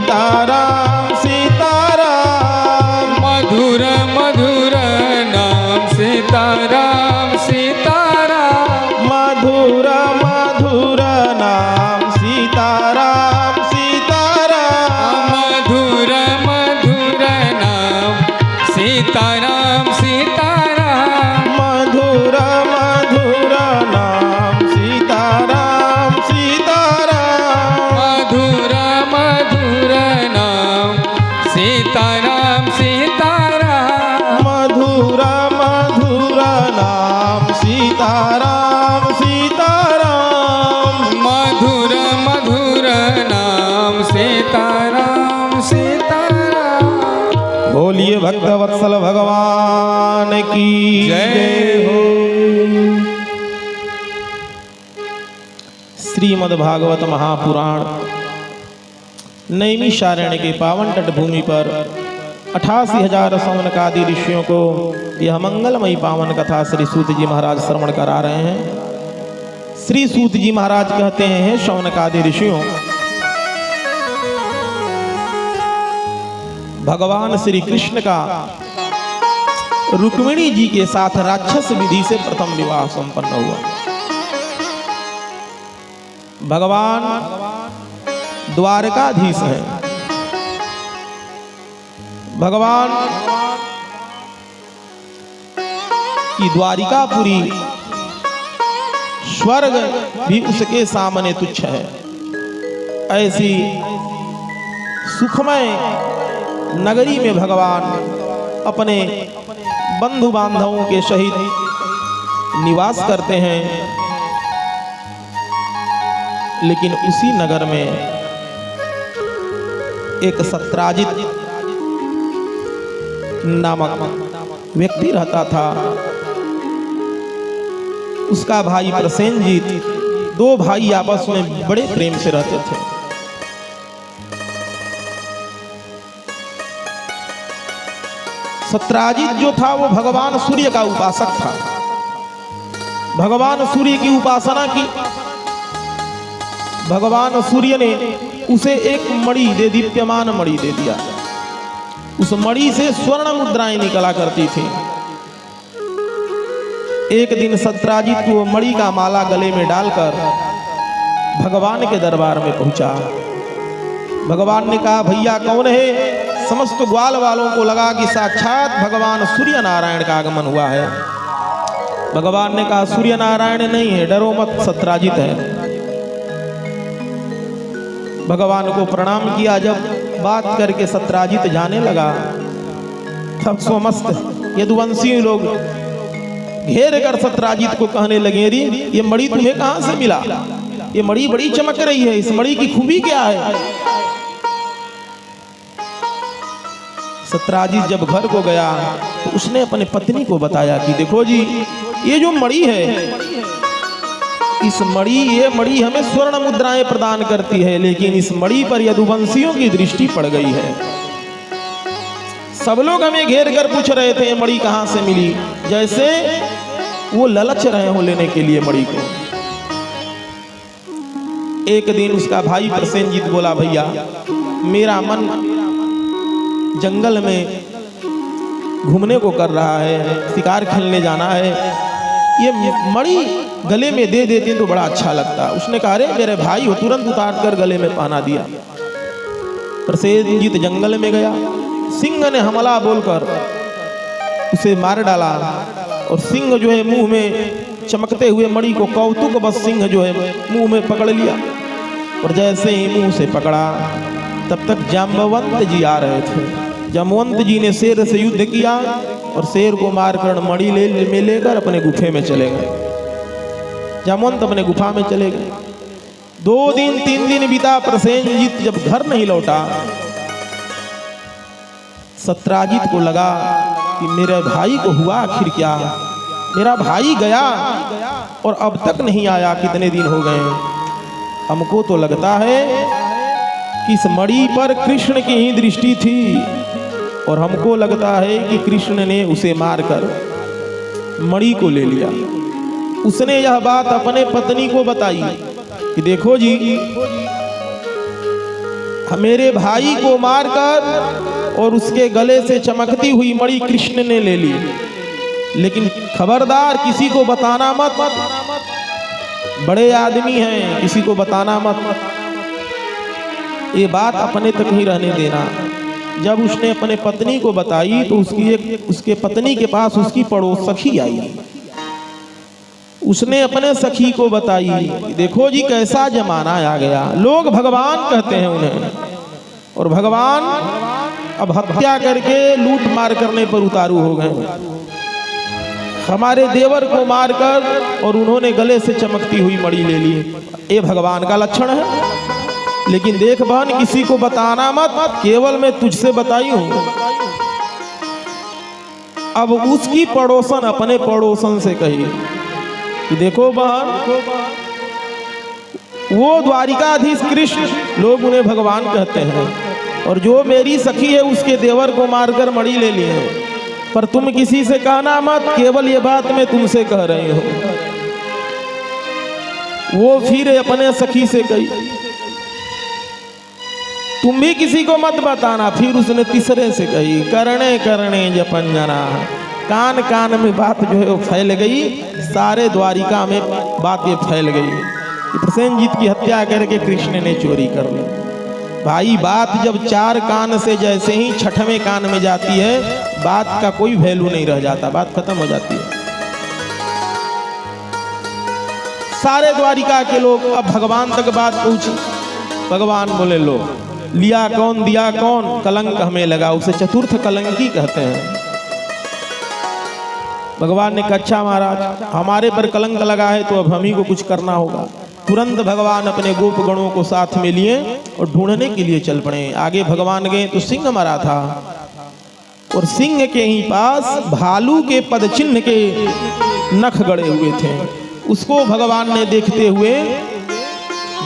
सीताराम सीताराम। मधुर मधुर नाम सीताराम सीताराम। मधुर मधुर नाम सीताराम सीताराम। मधुर मधुर नाम सीताराम सीताराम। मधुर मधुर नाम सीताराम सीताराम। मधुर मधुर नाम सीताराम सीताराम। मधुर मधुर नाम सीताराम सीताराम। मधुर मधुर नाम सीताराम सीताराम। बोलिए भक्तवत्सल भगवान की जय हो। श्रीमद्भागवत महापुराण नैमिषारण्य के पावन तट भूमि पर 88,000 सौनकादि ऋषियों को यह मंगलमयी पावन कथा श्री सूत जी महाराज श्रवण करा रहे हैं। श्री सूत जी महाराज कहते हैं, सौनकादि ऋषियों, भगवान श्री कृष्ण का रुक्मिणी जी के साथ राक्षस विधि से प्रथम विवाह संपन्न हुआ। भगवान द्वारकाधीश हैं। भगवान की द्वारिकापुरी स्वर्ग भी उसके सामने तुच्छ है। ऐसी सुखमय नगरी में भगवान अपने बंधु बांधवों के सहित निवास करते हैं। लेकिन उसी नगर में एक सत्राजित नामक व्यक्ति रहता था। उसका भाई प्रसेनजीत, दो भाई आपस में बड़े प्रेम से रहते थे। सत्राजित जो था वो भगवान सूर्य का उपासक था। भगवान सूर्य की उपासना की। भगवान सूर्य ने उसे एक मणि दे, दीप्यमान मणि दे दिया। उस मणि से स्वर्ण मुद्राएं निकला करती थी। एक दिन सत्राजित वो मणि का माला गले में डालकर भगवान के दरबार में पहुंचा। भगवान ने कहा, भैया कौन है? समस्त ग्वाल वालों को लगा कि साक्षात भगवान सूर्य नारायण का आगमन हुआ है। भगवान ने कहा, सूर्य नारायण नहीं है, डरो मत, सत्राजित है। भगवान को प्रणाम किया। जब बात करके सत्राजित जाने लगा, तब समस्त यदुवंशी लोग घेर कर सत्राजित को कहने लगे, अरे ये मणि तुम्हें कहां से मिला? ये मणि बड़ी चमक रही है, इस मणि की खूबी क्या है? सत्राजित जब घर को गया तो उसने अपने पत्नी को बताया कि देखो जी, ये जो मणि है, ये मणि हमें स्वर्ण मुद्राएं प्रदान करती है, लेकिन इस मणि पर यदुवंशियों की दृष्टि पड़ गई है। सब लोग हमें घेर कर पूछ रहे थे मणि कहां से मिली, जैसे वो ललच रहे हो लेने के लिए मणि को। एक दिन उसका भाई प्रसेनजीत बोला, भैया मेरा मन जंगल में घूमने को कर रहा है, शिकार खेलने जाना है, ये मणि गले में दे देते तो बड़ा अच्छा लगता। उसने कहा, अरे मेरे भाई हो, तुरंत उतार कर गले में पहना दिया। प्रसेनजीत जंगल में गया। सिंह ने हमला बोलकर उसे मार डाला और सिंह जो है मुंह में चमकते हुए मणि को कौतुक बस सिंह जो है मुंह में पकड़ लिया। और जैसे ही मुंह से पकड़ा, तब तक जाम्बवंत जी आ रहे थे। जाम्बवंत जी ने शेर से युद्ध किया और शेर को मारकर मणि में लेकर अपने गुफे में चले गए। जाम्बवंत अपने गुफा में चले गए। 2 दिन 3 दिन बीता। प्रसेनजीत जब घर नहीं लौटा, सत्राजित को लगा कि मेरे भाई को हुआ आखिर क्या? मेरा भाई गया और अब तक नहीं आया, कितने दिन हो गए। हमको तो लगता है कि इस मणि पर कृष्ण की ही दृष्टि थी और हमको लगता है कि कृष्ण ने उसे मारकर मणि को ले लिया। उसने यह बात अपने पत्नी को बताई कि देखो जी, मेरे भाई को मारकर और उसके गले से चमकती हुई मणि कृष्ण ने ले ली, लेकिन खबरदार किसी को बताना मत, बड़े आदमी हैं, किसी को बताना मत, ये बात अपने तक ही रहने देना। जब उसने अपने पत्नी को बताई तो उसके पत्नी के पास उसकी पड़ोस सखी आई। उसने अपने सखी को बताई, देखो जी कैसा जमाना आ गया, लोग भगवान कहते हैं उन्हें, और भगवान अब हत्या करके लूट मार करने पर उतारू हो गए। हमारे देवर को मारकर और उन्होंने गले से चमकती हुई मणि ले ली। ये भगवान का लक्षण है। लेकिन देख बहन, किसी को बताना मत, केवल मैं तुझसे बताई हूं। अब उसकी पड़ोसन अपने पड़ोसन से कही कि देखो बहन, वो द्वारिकाधीश कृष्ण, लोग उन्हें भगवान कहते हैं, और जो मेरी सखी है उसके देवर को मारकर मणि ले लिए हैं, पर तुम किसी से कहना मत, केवल ये बात मैं तुमसे कह रही हूं। वो फिर अपने सखी से कही, तुम भी किसी को मत बताना। फिर उसने तीसरे से कही, करणे करणे जपंजना, कान कान में बात जो है वो फैल गई, सारे द्वारिका में बात ये फैल गई। प्रसेनजीत की हत्या करके कृष्ण ने चोरी कर ली। भाई बात जब 4 कान से जैसे ही 6वें कान में जाती है, बात का कोई वैल्यू नहीं रह जाता, बात खत्म हो जाती है। सारे द्वारिका के लोग अब भगवान तक बात पहुंची। भगवान बोले, लो लिया कौन दिया कौन, कलंक हमें लगा, उसे चतुर्थ कलंकी कहते हैं। भगवान ने कहा, अच्छा महाराज, हमारे पर कलंक लगा है तो अब हम ही को कुछ करना होगा। तुरंत भगवान अपने गोप गणों को साथ में लिए और ढूंढने के लिए चल पड़े। आगे भगवान गए तो सिंह मरा था, और सिंह के ही पास भालू के पद चिन्ह के नख गड़े हुए थे। उसको भगवान ने देखते हुए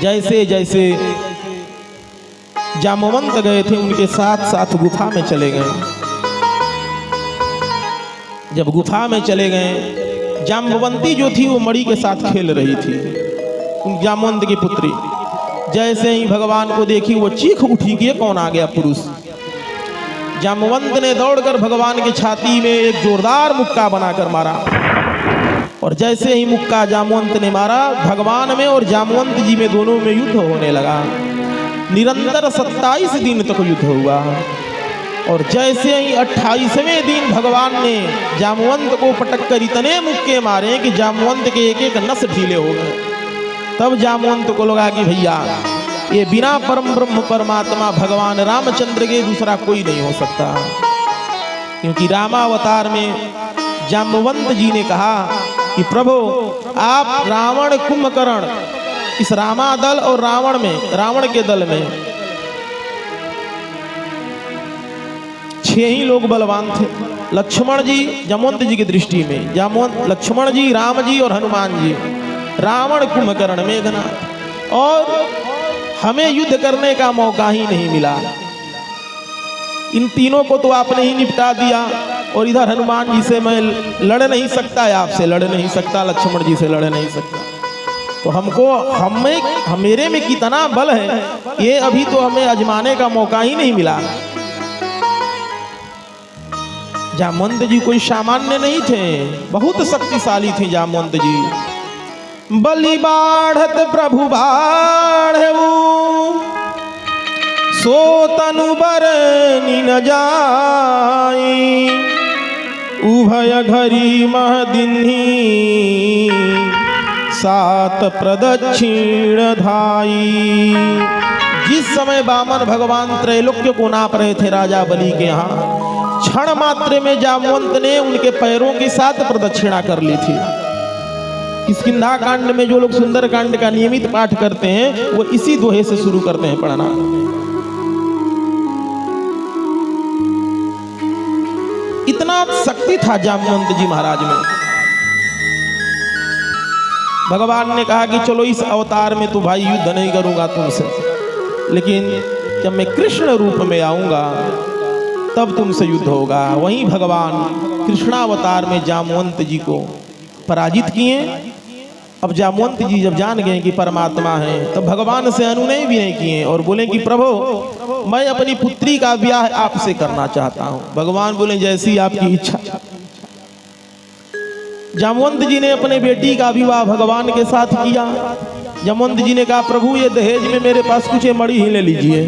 जैसे जैसे जामवंत गए थे उनके साथ साथ गुफा में चले गए। जब गुफा में चले गए, जाम्बवंती जो थी वो मणि के साथ खेल रही थी, जामवंत की पुत्री। जैसे ही भगवान को देखी वो चीख उठी कि ये कौन आ गया पुरुष। जामवंत ने दौड़कर भगवान की छाती में एक जोरदार मुक्का बनाकर मारा, और जैसे ही मुक्का जामवंत ने मारा, भगवान में और जामवंत जी में दोनों में युद्ध होने लगा। निरंतर 27 दिन तक युद्ध हुआ, और जैसे ही 28वें दिन भगवान ने जामवंत को पटक कर इतने मुक्के मारे कि जामवंत के एक एक नस ढीले हो गए। तब जामवंत को लगा कि भैया ये बिना परम ब्रह्म परमात्मा भगवान रामचंद्र के दूसरा कोई नहीं हो सकता, क्योंकि रामावतार में जाम्बवंत जी ने कहा कि प्रभु आप रावण कुंभकर्ण, इस रामादल और रावण के दल में 6 ही लोग बलवान थे। लक्ष्मण जी जामवंत जी की दृष्टि में, लक्ष्मण जी, राम जी और हनुमान जी, रावण कुंभकर्ण मेघनाथ, और हमें युद्ध करने का मौका ही नहीं मिला। इन तीनों को तो आपने ही निपटा दिया, और इधर हनुमान जी से मैं लड़ नहीं सकता, आपसे लड़ नहीं सकता, लक्ष्मण जी से लड़ नहीं सकता, तो मेरे में कितना बल है ये अभी तो हमें आजमाने का मौका ही नहीं मिला। जामवंत जी कोई सामान्य नहीं थे, बहुत शक्तिशाली थे जामवंत जी। बलि बाढ़त प्रभु बाढ़ऊ, सो तनु बरनि न जाई, उभय घरी महदिन्ही, 7 प्रदक्षिण धाई। जिस समय वामन भगवान त्रैलोक्य को नाप रहे थे राजा बलि के यहाँ, क्षण मात्र में जामवंत ने उनके पैरों के 7 प्रदक्षिणा कर ली थी। किष्किंधा कांड में जो लोग सुंदर कांड का नियमित पाठ करते हैं वो इसी दोहे से शुरू करते हैं पढ़ना। इतना शक्ति था जामवंत जी महाराज में। भगवान ने कहा कि चलो इस अवतार में तो भाई युद्ध नहीं करूंगा तुमसे, लेकिन जब मैं कृष्ण रूप में आऊंगा तब तुमसे युद्ध होगा। वहीं भगवान कृष्णावतार में जामवंत जी को पराजित किए अब जामवंत जी जब जान गए कि परमात्मा है तब भगवान से अनुनय भी नहीं किए और बोले कि प्रभु मैं अपनी पुत्री का ब्याह आपसे करना चाहता हूं। भगवान बोले जैसी आपकी इच्छा। जामवंत जी ने अपने बेटी का विवाह भगवान के साथ किया। जामवंत जी ने कहा प्रभु ये दहेज में मेरे पास कुछ मणि ही ले लीजिए।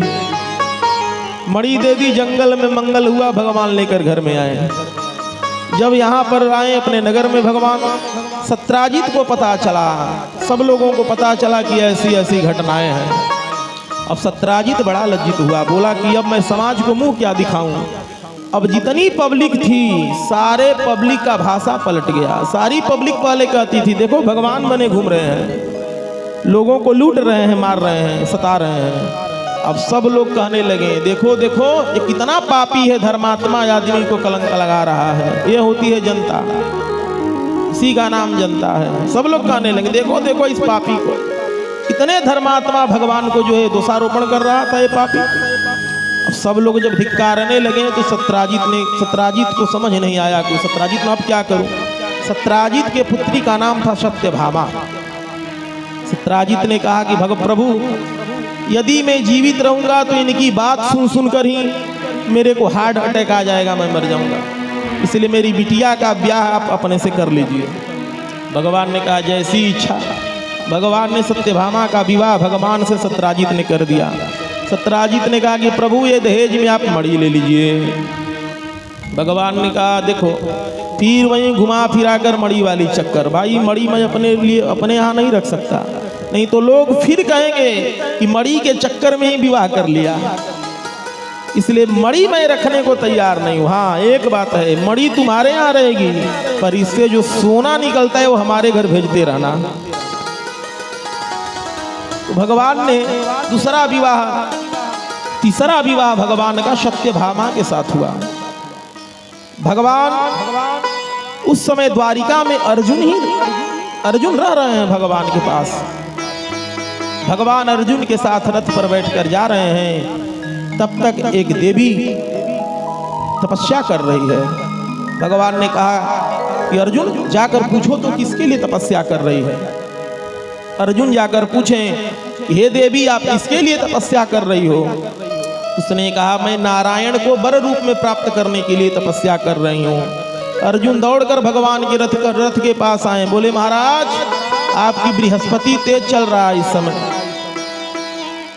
मणि दे दी, जंगल में मंगल हुआ, भगवान लेकर घर में आए। जब यहाँ पर आए अपने नगर में भगवान, सत्राजित को पता चला, सब लोगों को पता चला कि ऐसी ऐसी घटनाएं हैं। अब सत्राजित बड़ा लज्जित हुआ, बोला कि अब मैं समाज को मुंह क्या दिखाऊं। अब जितनी पब्लिक थी सारे पब्लिक का भाषा पलट गया। सारी पब्लिक पहले कहती थी देखो भगवान बने घूम रहे हैं, लोगों को लूट रहे हैं, मार रहे हैं, सता रहे हैं। अब सब लोग कहने लगे देखो देखो ये कितना पापी है, धर्मात्मा आदमी को कलंक लगा रहा है। ये होती है जनता, इसी का नाम जनता है। सब लोग कहने लगे देखो देखो इस पापी को, इतने धर्मात्मा भगवान को जो है दोषारोपण कर रहा था ये पापी। अब सब लोग जब धिक्कारने लगे तो सत्राजित को समझ नहीं आया कि सत्राजित में अब क्या करूं। सत्राजित के पुत्री का नाम था सत्यभामा। सत्राजित ने कहा कि प्रभु यदि मैं जीवित रहूंगा तो इनकी बात सुन सुनकर ही मेरे को हार्ट अटैक आ जाएगा, मैं मर जाऊंगा, इसलिए मेरी बिटिया का ब्याह आप अपने से कर लीजिए। भगवान ने कहा जैसी इच्छा। भगवान ने सत्यभामा का विवाह भगवान से सत्राजित ने कर दिया। सत्राजित ने कहा कि प्रभु ये दहेज में आप मणि ले लीजिए। भगवान ने कहा देखो फिर वहीं घुमा फिरा कर मणि वाली चक्कर। भाई मणि मैं अपने लिए अपने यहाँ नहीं रख सकता, नहीं तो लोग फिर कहेंगे कि मणि के चक्कर में ही विवाह कर लिया, इसलिए मणि मैं रखने को तैयार नहीं हूं। हाँ एक बात है, मणि तुम्हारे यहाँ रहेगी पर इससे जो सोना निकलता है वो हमारे घर भेजते रहना। तो भगवान ने दूसरा विवाह, तीसरा विवाह भगवान का सत्यभामा के साथ हुआ। भगवान उस समय द्वारिका में अर्जुन रह रहे हैं भगवान के पास। भगवान अर्जुन के साथ रथ पर बैठकर जा रहे हैं, तब तक एक देवी तपस्या कर रही है। भगवान ने कहा कि अर्जुन जाकर पूछो तो किसके लिए तपस्या कर रही है। अर्जुन जाकर पूछें हे देवी आप किसके लिए तपस्या कर रही हो। उसने कहा मैं नारायण को वर रूप में प्राप्त करने के लिए तपस्या कर रही हूँ। अर्जुन दौड़कर भगवान के रथ के पास आए, बोले महाराज आपकी बृहस्पति तेज चल रहा है इस समय।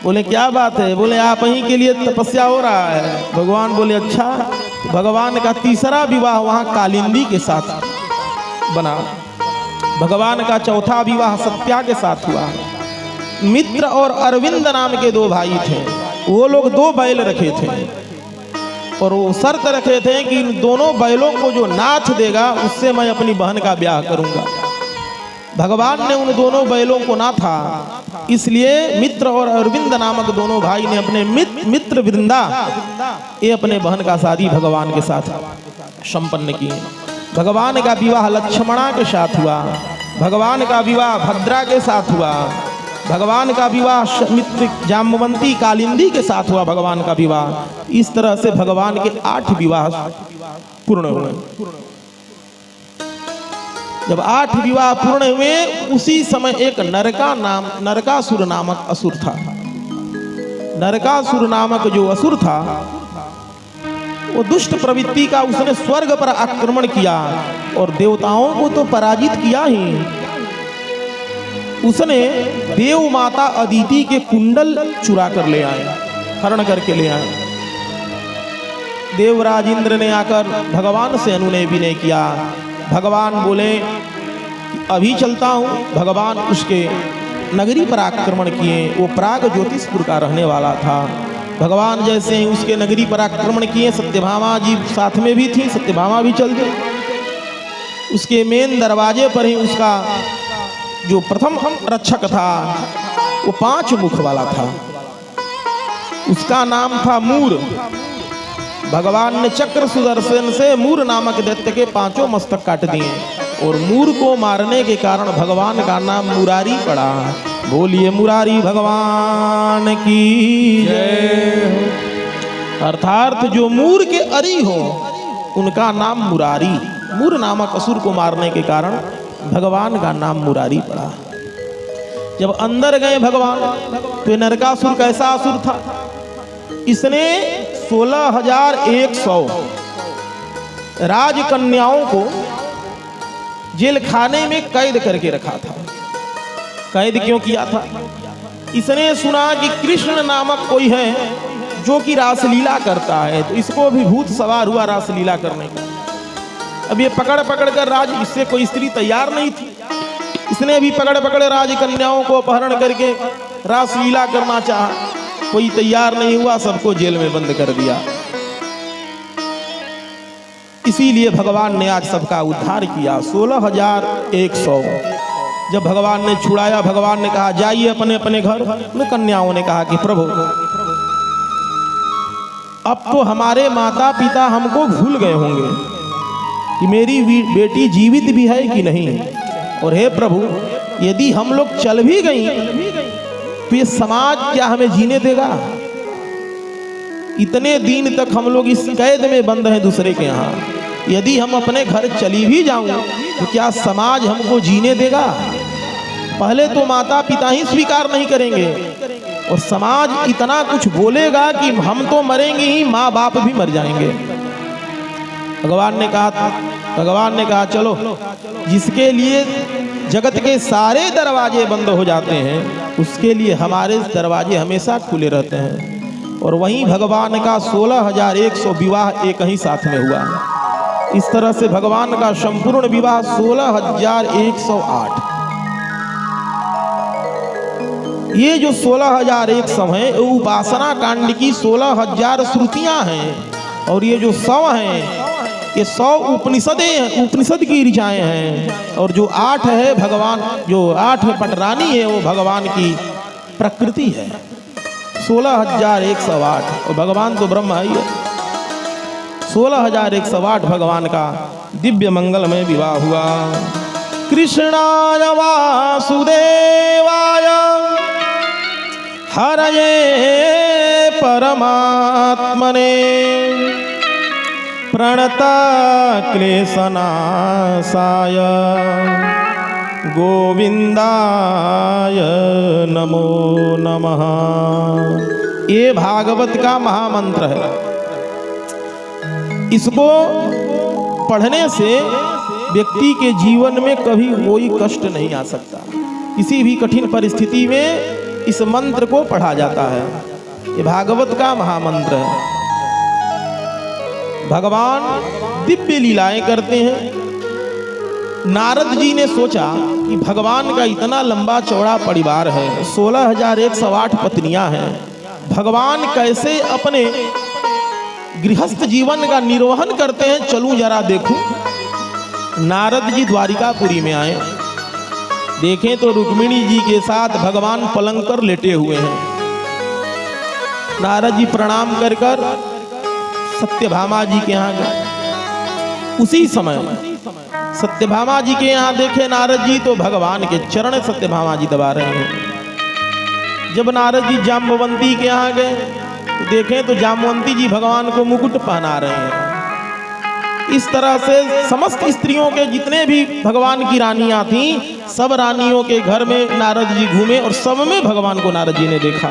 बोले क्या बात है। बोले आप ही के लिए तपस्या हो रहा है। भगवान बोले अच्छा। भगवान का तीसरा विवाह वहाँ कालिंदी के साथ बना। भगवान का चौथा विवाह सत्या के साथ हुआ। मित्र और अरविंद नाम के दो भाई थे, वो लोग दो बैल रखे थे और वो शर्त रखे थे कि इन दोनों बैलों को जो नाथ देगा उससे मैं अपनी बहन का ब्याह करूंगा। भगवान ने उन दोनों बैलों को नाथा, इसलिए मित्र और अरविंद नामक दोनों भाई ने अपने मित्र वृंदा ये अपने बहन का शादी भगवान के साथ संपन्न किए। भगवान का विवाह लक्ष्मणा के साथ हुआ। भगवान का विवाह भद्रा के साथ हुआ। भगवान का विवाह मित्र जाम्बवंती कालिंदी के साथ हुआ। भगवान का विवाह इस तरह से भगवान के 8 विवाह पूर्ण हुए। जब 8 विवाह पूर्ण हुए उसी समय एक नरकासुर नामक असुर था। नरकासुर नामक जो असुर था वो दुष्ट प्रवृत्ति का, उसने स्वर्ग पर आक्रमण किया और देवताओं को तो पराजित किया ही, उसने देव माता अदिति के कुंडल चुरा कर ले आए, हरण करके ले आए। देवराज इंद्र ने आकर भगवान से अनुनय विनय किया। भगवान बोले कि अभी चलता हूँ। भगवान उसके नगरी पर आक्रमण किए। वो प्राग ज्योतिषपुर का रहने वाला था। भगवान जैसे ही उसके नगरी पर आक्रमण किए, सत्यभामा जी साथ में भी थी, सत्यभामा भी चल गई। उसके मेन दरवाजे पर ही उसका जो प्रथम रक्षक था वो 5 मुख वाला था, उसका नाम था मूर। भगवान ने चक्र सुदर्शन से मूर नामक दैत्य के 5 मस्तक काट दिए और मूर को मारने के कारण भगवान का नाम मुरारी पड़ा। बोलिए मुरारी भगवान की जय। अर्थात जो मूर के अरी हो उनका नाम मुरारी। मूर नामक असुर को मारने के कारण भगवान का नाम मुरारी पड़ा। जब अंदर गए भगवान तो ये नरकासुर कैसा असुर था, इसने 16,100 राजकन्याओं को जेल खाने में कैद करके रखा था। कैद क्यों किया था? इसने सुना कि कृष्ण नामक कोई है जो कि रासलीला करता है, तो इसको भी भूत सवार हुआ रासलीला करने का। अब ये पकड़ पकड़ कर इससे कोई स्त्री तैयार नहीं थी, इसने भी पकड़ पकड़ राजकन्याओं को अपहरण करके रासलीला करना चाहा, कोई तैयार नहीं हुआ, सबको जेल में बंद कर दिया। इसीलिए भगवान ने आज सबका उद्धार किया। 16,100 जब भगवान ने छुड़ाया, भगवान ने कहा जाइए अपने अपने घर। कन्याओं ने कहा कि प्रभु अब तो हमारे माता पिता हमको भूल गए होंगे कि मेरी बेटी जीवित भी है कि नहीं, और हे प्रभु यदि हम लोग चल भी गई तो ये समाज क्या हमें जीने देगा? इतने दिन तक हम लोग इस कैद में बंद हैं दूसरे के यहाँ, यदि हम अपने घर चली भी जाऊं तो क्या समाज हमको जीने देगा? पहले तो माता पिता ही स्वीकार नहीं करेंगे और समाज इतना कुछ बोलेगा कि हम तो मरेंगे ही, माँ बाप भी मर जाएंगे। भगवान ने कहा चलो, जिसके लिए जगत के सारे दरवाजे बंद हो जाते हैं उसके लिए हमारे दरवाजे हमेशा खुले रहते हैं। और वहीं भगवान का 16,100 विवाह एक ही साथ में हुआ। इस तरह से भगवान का संपूर्ण विवाह 16,108। ये जो 16,100 है उपासना कांड की 16,000 श्रुतियां हैं, और ये जो 100 हैं ये 100 उपनिषद की ऋचाएं हैं, और जो 8 है भगवान, जो 8 पटरानी है वो भगवान की प्रकृति है। 16,108 और भगवान तो ब्रह्म ही है। 16,108 भगवान का दिव्य मंगलमय विवाह हुआ। कृष्णाय वासुदेवाय हरये परमात्मने प्रणता क्लेशनाशाय गोविंदाय नमो नमः। ये भागवत का महामंत्र है। इसको पढ़ने से व्यक्ति के जीवन में कभी कोई कष्ट नहीं आ सकता। किसी भी कठिन परिस्थिति में इस मंत्र को पढ़ा जाता है। ये भागवत का महामंत्र है। भगवान दिव्य लीलाएं करते हैं। नारद जी ने सोचा कि भगवान का इतना लंबा चौड़ा परिवार है, 16,108 पत्नियां हैं, भगवान कैसे अपने गृहस्थ जीवन का निर्वहन करते हैं, चलूं जरा देखूं। नारद जी द्वारिकापुरी में आए, देखें तो रुक्मिणी जी के साथ भगवान पलंग पर लेटे हुए हैं। नारद जी प्रणाम कर कर सत्यभामा जी के यहाँ गए। उसी समय सत्यभामा जी के यहाँ देखे नारद जी तो भगवान के चरण सत्यभामा जी दबा रहे हैं। जब नारद जी जाम्बवंती के यहाँ गए तो देखें तो जाम्बवंती जी भगवान को मुकुट पहना रहे हैं। इस तरह से समस्त स्त्रियों के जितने भी भगवान की रानियां थीं, सब रानियों के घर में नारद जी घूमे और सब में भगवान को नारद जी ने देखा।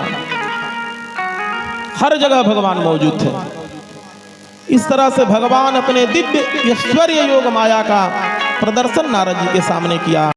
हर जगह भगवान मौजूद थे। इस तरह से भगवान अपने दिव्य ऐश्वर्य योग माया का प्रदर्शन नारद जी के सामने किया।